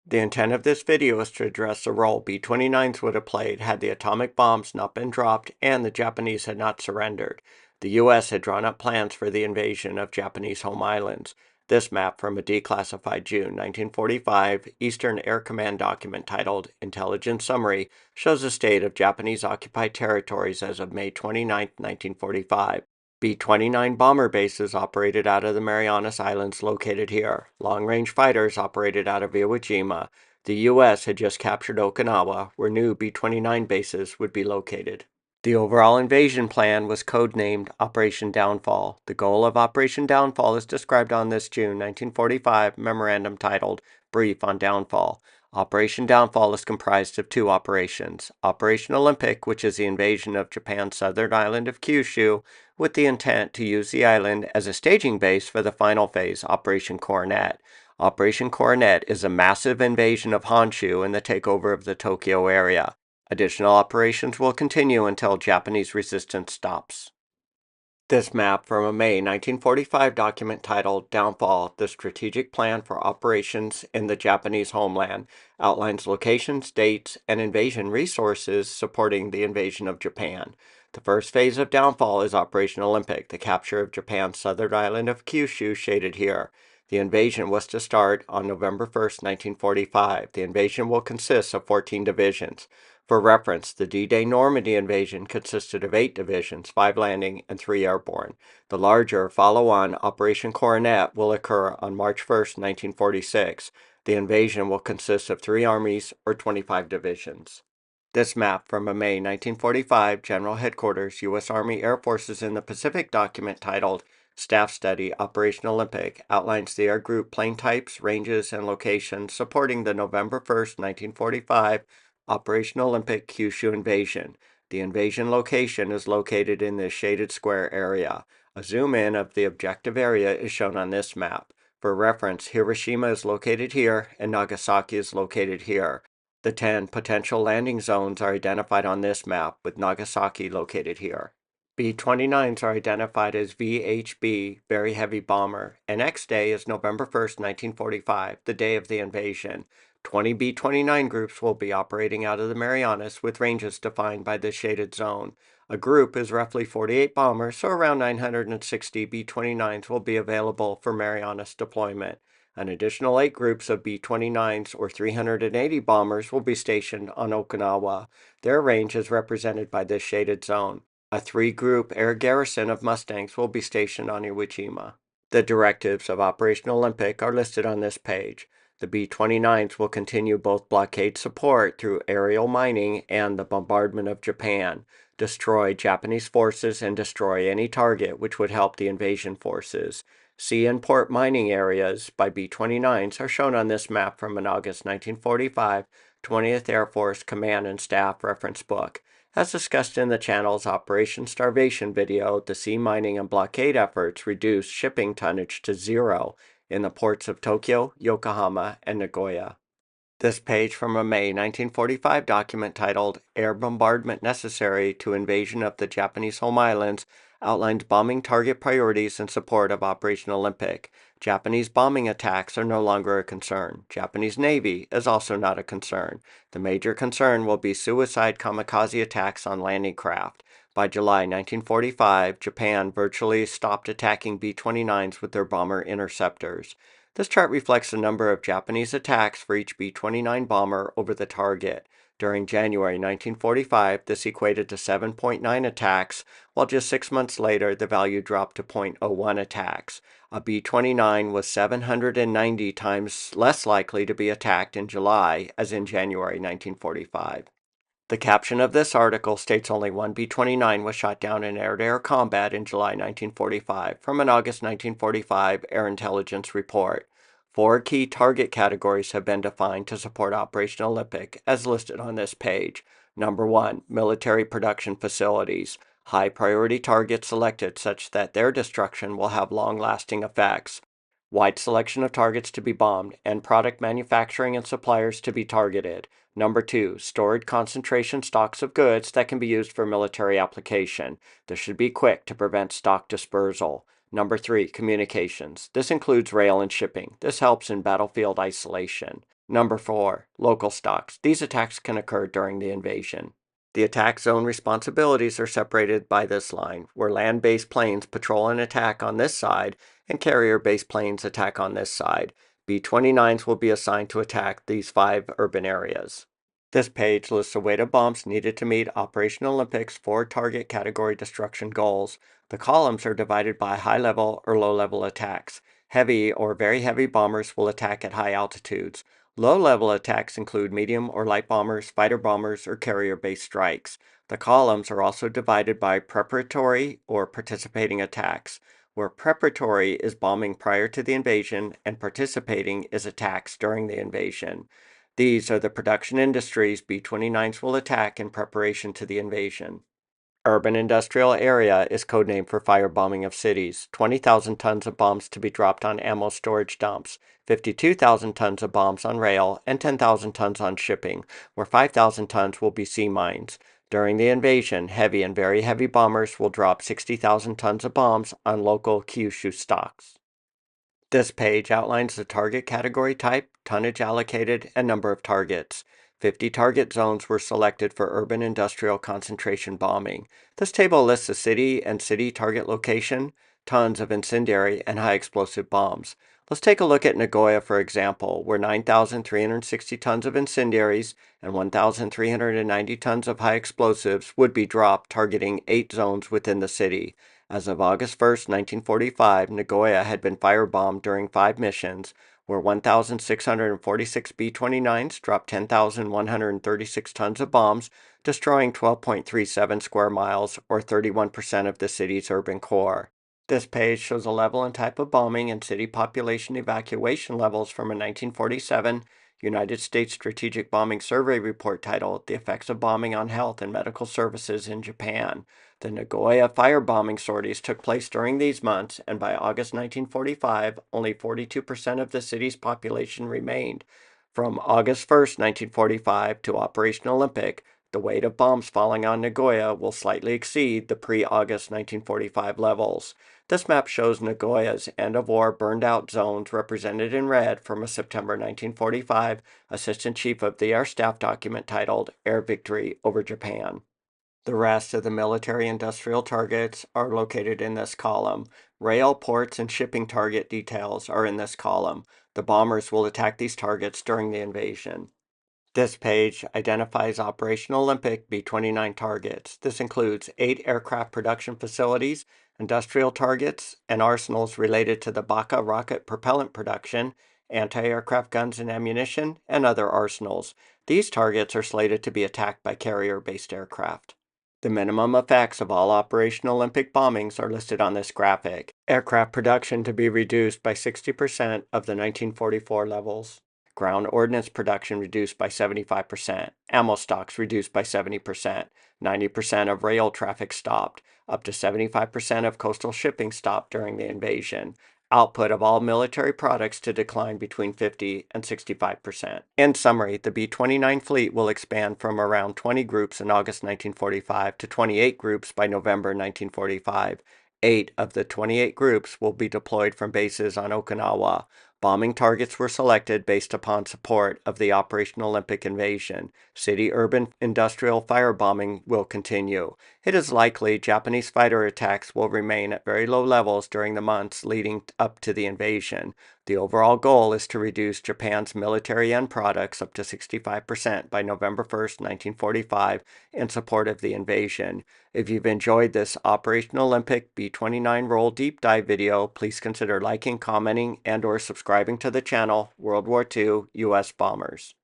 The intent of this video is to address the role B-29s would have played had the atomic bombs not been dropped and the Japanese had not surrendered. The U.S. had drawn up plans for the invasion of Japanese home islands. This map from a declassified June 1945 Eastern Air Command document titled Intelligence Summary shows the state of Japanese occupied territories as of May 29, 1945. B-29 bomber bases operated out of the Marianas Islands located here. Long-range fighters operated out of Iwo Jima. The U.S. had just captured Okinawa, where new B-29 bases would be located. The overall invasion plan was codenamed Operation Downfall. The goal of Operation Downfall is described on this June 1945 memorandum titled Brief on Downfall. Operation Downfall is comprised of two operations. Operation Olympic, which is the invasion of Japan's southern island of Kyushu, with the intent to use the island as a staging base for the final phase, Operation Coronet. Operation Coronet is a massive invasion of Honshu and the takeover of the Tokyo area. Additional operations will continue until Japanese resistance stops. This map from a May 1945 document titled Downfall, the Strategic Plan for Operations in the Japanese Homeland, outlines locations, dates, and invasion resources supporting the invasion of Japan. The first phase of Downfall is Operation Olympic, the capture of Japan's southern island of Kyushu shaded here. The invasion was to start on November 1st, 1945. The invasion will consist of 14 divisions. For reference, the D-Day Normandy invasion consisted of 8 divisions, 5 landing, and 3 airborne. The larger follow-on Operation Coronet will occur on March 1, 1946. The invasion will consist of 3 armies or 25 divisions. This map from a May 1945 General Headquarters, U.S. Army Air Forces in the Pacific document titled Staff Study Operation Olympic outlines the air group plane types, ranges, and locations supporting the November 1, 1945 Operation Olympic Kyushu invasion. The invasion location is located in this shaded square area. A zoom in of the objective area is shown on this map. For reference, Hiroshima is located here and Nagasaki is located here. The 10 potential landing zones are identified on this map, with Nagasaki located here. B-29s are identified as VHB, Very Heavy Bomber, and X-Day is November 1, 1945, the day of the invasion. 20 B-29 groups will be operating out of the Marianas with ranges defined by this shaded zone. A group is roughly 48 bombers, so around 960 B-29s will be available for Marianas deployment. An additional 8 groups of B-29s or 380 bombers will be stationed on Okinawa. Their range is represented by this shaded zone. A 3-group air garrison of Mustangs will be stationed on Iwo Jima. The directives of Operation Olympic are listed on this page. The B-29s will continue both blockade support through aerial mining and the bombardment of Japan, destroy Japanese forces, and destroy any target which would help the invasion forces. Sea and port mining areas by B-29s are shown on this map from an August 1945 20th Air Force Command and Staff reference book. As discussed in the channel's Operation Starvation video, the sea mining and blockade efforts reduced shipping tonnage to 0 in the ports of Tokyo, Yokohama, and Nagoya. This page from a May 1945 document titled Air Bombardment Necessary to Invasion of the Japanese Home Islands outlines bombing target priorities in support of Operation Olympic. Japanese bombing attacks are no longer a concern. Japanese Navy is also not a concern. The major concern will be suicide kamikaze attacks on landing craft. By July 1945, Japan virtually stopped attacking B-29s with their bomber interceptors. This chart reflects the number of Japanese attacks for each B-29 bomber over the target. During January 1945, this equated to 7.9 attacks, while just 6 months later the value dropped to 0.01 attacks. A B-29 was 790 times less likely to be attacked in July as in January 1945. The caption of this article states only one B-29 was shot down in air-to-air combat in July 1945 from an August 1945 Air Intelligence report. 4 key target categories have been defined to support Operation Olympic as listed on this page. Number 1. Military production facilities. High priority targets selected such that their destruction will have long-lasting effects. Wide selection of targets to be bombed, and product manufacturing and suppliers to be targeted. Number 2, stored concentration stocks of goods that can be used for military application. This should be quick to prevent stock dispersal. Number 3, communications. This includes rail and shipping. This helps in battlefield isolation. Number 4. Local stocks. These attacks can occur during the invasion. The attack zone responsibilities are separated by this line, where land-based planes patrol and attack on this side, and carrier-based planes attack on this side. B-29s will be assigned to attack these 5 urban areas. This page lists the weight of bombs needed to meet Operation Olympic's 4 target category destruction goals. The columns are divided by high-level or low-level attacks. Heavy or very heavy bombers will attack at high altitudes. Low-level attacks include medium or light bombers, fighter bombers, or carrier-based strikes. The columns are also divided by preparatory or participating attacks, where preparatory is bombing prior to the invasion and participating is attacks during the invasion. These are the production industries B-29s will attack in preparation to the invasion. Urban industrial area is codenamed for firebombing of cities. 20,000 tons of bombs to be dropped on ammo storage dumps, 52,000 tons of bombs on rail, and 10,000 tons on shipping, where 5,000 tons will be sea mines. During the invasion, heavy and very heavy bombers will drop 60,000 tons of bombs on local Kyushu stocks. This page outlines the target category type, tonnage allocated, and number of targets. 50 target zones were selected for urban industrial concentration bombing. This table lists the city and city target location, tons of incendiary and high explosive bombs. Let's take a look at Nagoya, for example, where 9,360 tons of incendiaries and 1,390 tons of high explosives would be dropped, targeting 8 zones within the city. As of August 1st, 1945, Nagoya had been firebombed during 5 missions, where 1,646 B-29s dropped 10,136 tons of bombs, destroying 12.37 square miles, or 31% of the city's urban core. This page shows a level and type of bombing and city population evacuation levels from a 1947 United States Strategic Bombing Survey report titled The Effects of Bombing on Health and Medical Services in Japan. The Nagoya firebombing sorties took place during these months, and by August 1945, only 42% of the city's population remained. From August 1st, 1945 to Operation Olympic, the weight of bombs falling on Nagoya will slightly exceed the pre-August 1945 levels. This map shows Nagoya's end-of-war burned-out zones represented in red from a September 1945 Assistant Chief of the Air Staff document titled Air Victory over Japan. The rest of the military-industrial targets are located in this column. Rail, ports, and shipping target details are in this column. The bombers will attack these targets during the invasion. This page identifies Operation Olympic B-29 targets. This includes 8 aircraft production facilities, industrial targets, and arsenals related to the Baka rocket propellant production, anti-aircraft guns and ammunition, and other arsenals. These targets are slated to be attacked by carrier-based aircraft. The minimum effects of all Operation Olympic bombings are listed on this graphic. Aircraft production to be reduced by 60% of the 1944 levels. Ground ordnance production reduced by 75%. Ammo stocks reduced by 70%. 90% of rail traffic stopped. Up to 75% of coastal shipping stopped during the invasion. Output of all military products to decline between 50 and 65%. In summary, the B-29 fleet will expand from around 20 groups in August 1945 to 28 groups by November 1945. 8 of the 28 groups will be deployed from bases on Okinawa. Bombing targets were selected based upon support of the Operation Olympic invasion. City-urban industrial firebombing will continue. It is likely Japanese fighter attacks will remain at very low levels during the months leading up to the invasion. The overall goal is to reduce Japan's military end products up to 65% by November 1st, 1945, in support of the invasion. If you've enjoyed this Operation Olympic B-29 Roll Deep Dive video, please consider liking, commenting, and/or subscribing to the channel World War II U.S. Bombers.